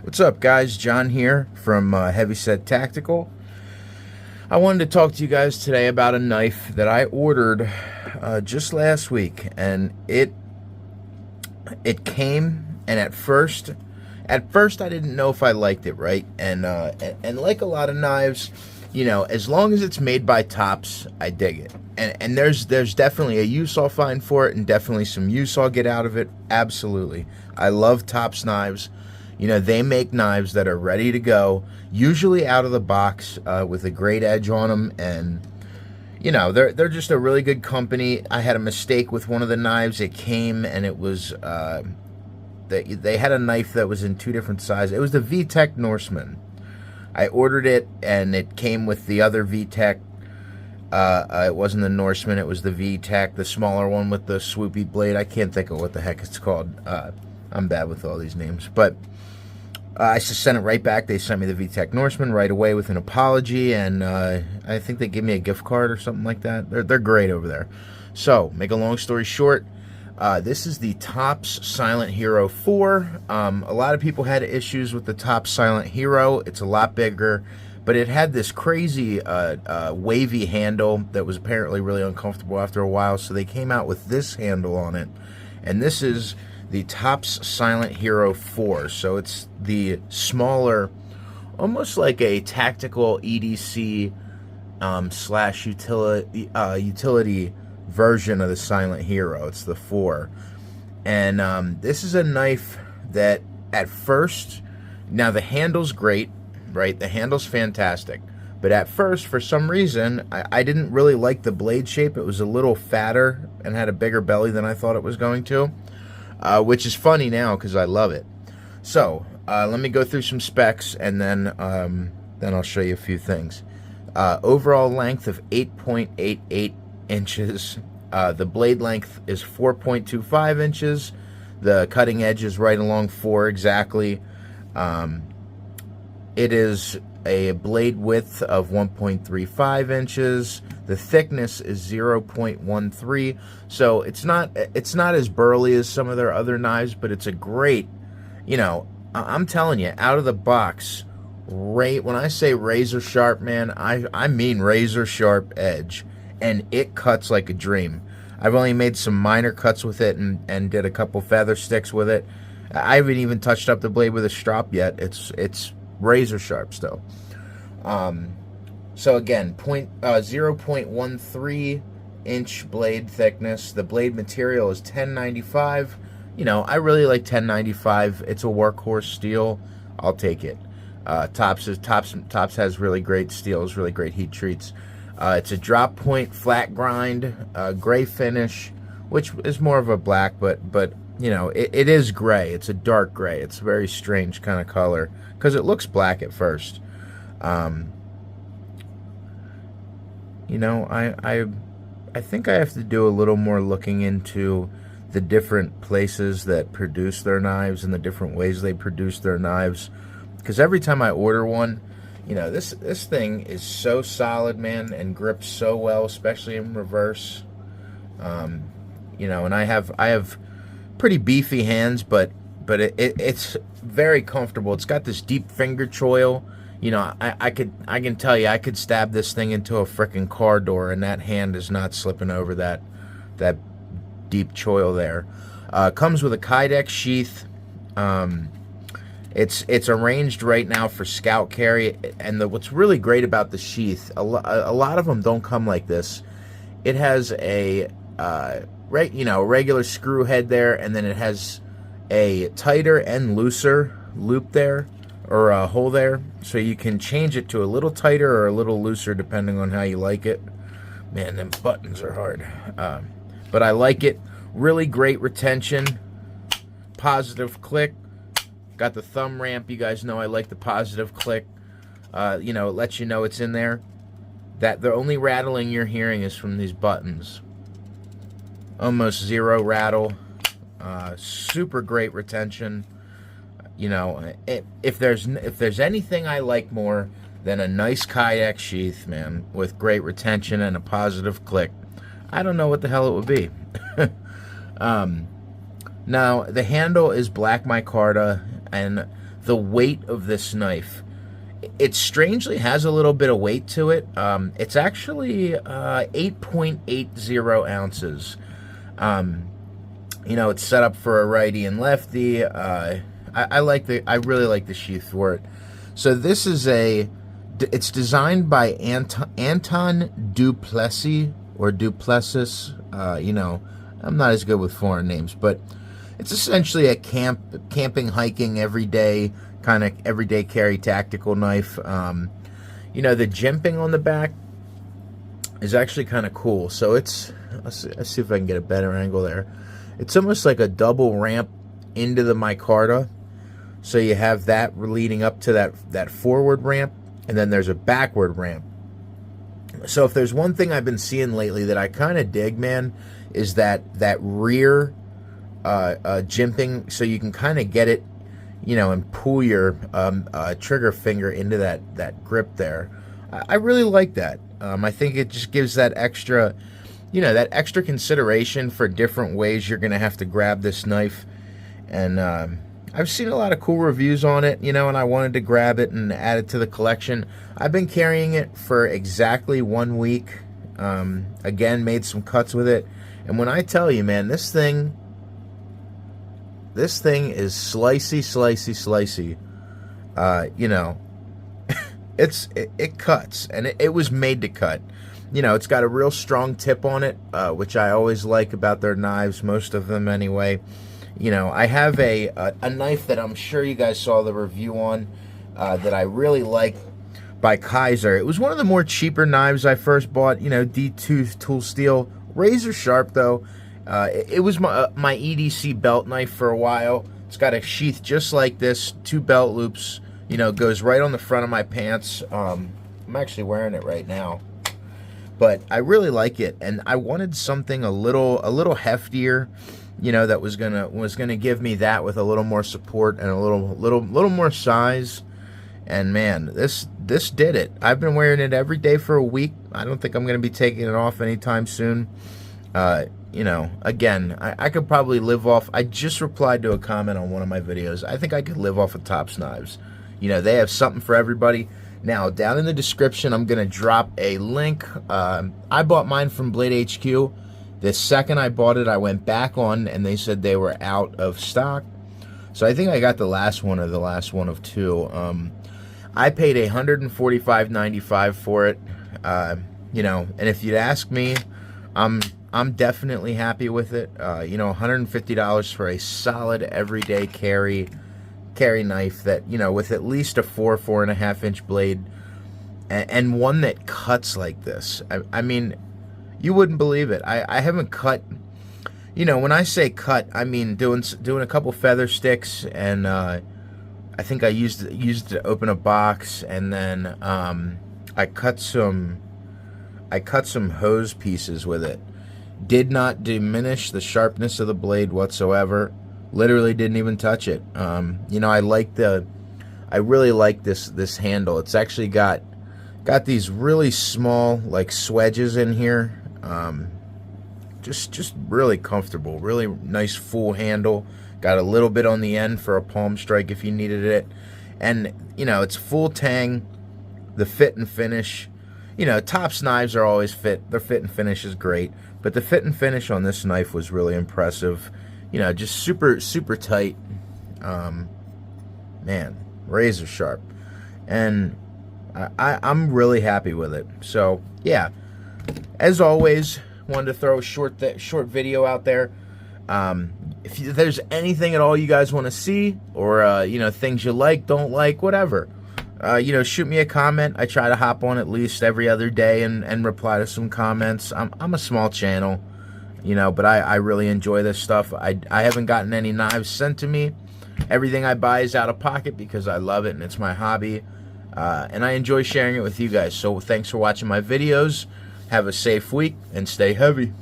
What's up, guys? John here from Heavyset Tactical. I wanted to talk to you guys today about a knife that I ordered just last week, and it came, and at first I didn't know if I liked it, right? And like a lot of knives, you know, as long as it's made by Tops, I dig it. And there's definitely a use I'll find for it, and definitely some use I'll get out of it. Absolutely, I love Tops knives. You know, they make knives that are ready to go, usually out of the box with a great edge on them, and you know, they're just a really good company. I had a mistake with one of the knives. It came and it was they had a knife that was in two different sizes. It was the VTech Norseman. I ordered it and it came with the other VTech. It wasn't the Norseman, it was the VTech, the smaller one with the swoopy blade. I can't think of what the heck it's called. I'm bad with all these names, but I just sent it right back. They sent me the VTech Norseman right away with an apology, and I think they gave me a gift card or something like that. They're great over there. So, make a long story short, this is the Tops Silent Hero 4. A lot of people had issues with the Tops Silent Hero. It's a lot bigger, but it had this crazy wavy handle that was apparently really uncomfortable after a while, so they came out with this handle on it, and this is the Tops Silent Hero 4. So it's the smaller, almost like a tactical EDC slash utility version of the Silent Hero. It's the 4. And this is a knife that at first, now the handle's great, right? The handle's fantastic. But at first, for some reason, I didn't really like the blade shape. It was a little fatter and had a bigger belly than I thought it was going to. Which is funny now because I love it. So let me go through some specs, and then I'll show you a few things. Overall length of 8.88 inches. The blade length is 4.25 inches. The cutting edge is right along 4 exactly. It is a blade width of 1.35 inches. The thickness is 0.13, so it's not as burly as some of their other knives, but it's a great, you know, I'm telling you, out of the box, when I say razor sharp, man, I mean razor sharp edge, and it cuts like a dream. I've only made some minor cuts with it and did a couple feather sticks with it. I haven't even touched up the blade with a strop yet. It's razor sharp still. So again, 0.13 inch blade thickness. The blade material is 1095. You know, I really like 1095. It's a workhorse steel. I'll take it. Tops has really great steels, really great heat treats. It's a drop point flat grind, gray finish, which is more of a black, but you know, it is gray. It's a dark gray. It's a very strange kind of color because it looks black at first. You know, I think I have to do a little more looking into the different places that produce their knives and the different ways they produce their knives, because every time I order one, you know, this thing is so solid, man, and grips so well, especially in reverse. You know, and I have pretty beefy hands, but it's very comfortable. It's got this deep finger choil. You know, I can tell you, I could stab this thing into a frickin' car door, and that hand is not slipping over that deep choil there. Comes with a Kydex sheath. It's arranged right now for scout carry, and what's really great about the sheath, a lot of them don't come like this. It has a regular screw head there, and then it has a tighter and looser loop there, or a hole there, so you can change it to a little tighter or a little looser depending on how you like it. Man, them buttons are hard. But I like it. Really great retention. Positive click. Got the thumb ramp. You guys know I like the positive click. You know, it lets you know it's in there. That the only rattling you're hearing is from these buttons. Almost zero rattle. Super great retention. You know, if there's anything I like more than a nice Kydex sheath, man, with great retention and a positive click, I don't know what the hell it would be. Now, the handle is black micarta, and the weight of this knife. It strangely has a little bit of weight to it. It's actually 8.80 ounces. You know, it's set up for a righty and lefty. I really like the sheath for it. So this is it's designed by Anton Duplessis or Duplessis. You know, I'm not as good with foreign names, but it's essentially a camping, hiking, everyday carry tactical knife. You know, the jimping on the back is actually kind of cool. So let's see if I can get a better angle there. It's almost like a double ramp into the micarta. So you have that leading up to that forward ramp, and then there's a backward ramp. So if there's one thing I've been seeing lately that I kind of dig, man, is that rear jimping, so you can kind of get it, you know, and pull your trigger finger into that grip there. I really like that. I think it just gives that extra, you know, that extra consideration for different ways you're going to have to grab this knife. And I've seen a lot of cool reviews on it, you know, and I wanted to grab it and add it to the collection. I've been carrying it for exactly 1 week. Again, made some cuts with it. And when I tell you, man, this thing is slicey. You know, it cuts, and it was made to cut. You know, it's got a real strong tip on it, which I always like about their knives, most of them anyway. You know, I have a knife that I'm sure you guys saw the review on that I really like by Kaiser. It was one of the more cheaper knives I first bought, you know, D-tooth tool steel. Razor sharp, though. It was my EDC belt knife for a while. It's got a sheath just like this, 2 belt loops, you know, goes right on the front of my pants. I'm actually wearing it right now. But I really like it, and I wanted something a little heftier, you know, that was gonna give me that with a little more support and a little more size. And man, this did it. I've been wearing it every day for a week. I don't think I'm gonna be taking it off anytime soon. You know, again, I could probably live off. I just replied to a comment on one of my videos. I think I could live off of Tops knives. You know, they have something for everybody. Now, down in the description, I'm gonna drop a link. I bought mine from Blade HQ. The second I bought it, I went back on, and they said they were out of stock. So I think I got the last one, or the last one of 2. I paid $145.95 for it. You know, and if you'd ask me, I'm definitely happy with it. You know, $150 for a solid everyday carry knife that, you know, with at least a 4.5 inch blade, and one that cuts like this. I mean, you wouldn't believe it. I haven't cut, you know, when I say cut, I mean doing a couple feather sticks, and I think I used it to open a box, and then I cut some hose pieces with it. Did not diminish the sharpness of the blade whatsoever. Literally didn't even touch it. You know, I really like this handle. It's actually got these really small, like, swedges in here. Just really comfortable. Really nice full handle. Got a little bit on the end for a palm strike if you needed it. And, you know, it's full tang. The fit and finish. You know, Tops knives are always fit. Their fit and finish is great. But the fit and finish on this knife was really impressive. You know, just super tight. Man, razor sharp. And I'm really happy with it. So, yeah. As always, wanted to throw a short video out there. If there's anything at all you guys want to see, or, you know, things you like, don't like, whatever, you know, shoot me a comment. I try to hop on at least every other day and reply to some comments. I'm a small channel, you know, but I really enjoy this stuff. I haven't gotten any knives sent to me. Everything I buy is out of pocket because I love it and it's my hobby. And I enjoy sharing it with you guys. So thanks for watching my videos. Have a safe week and stay heavy.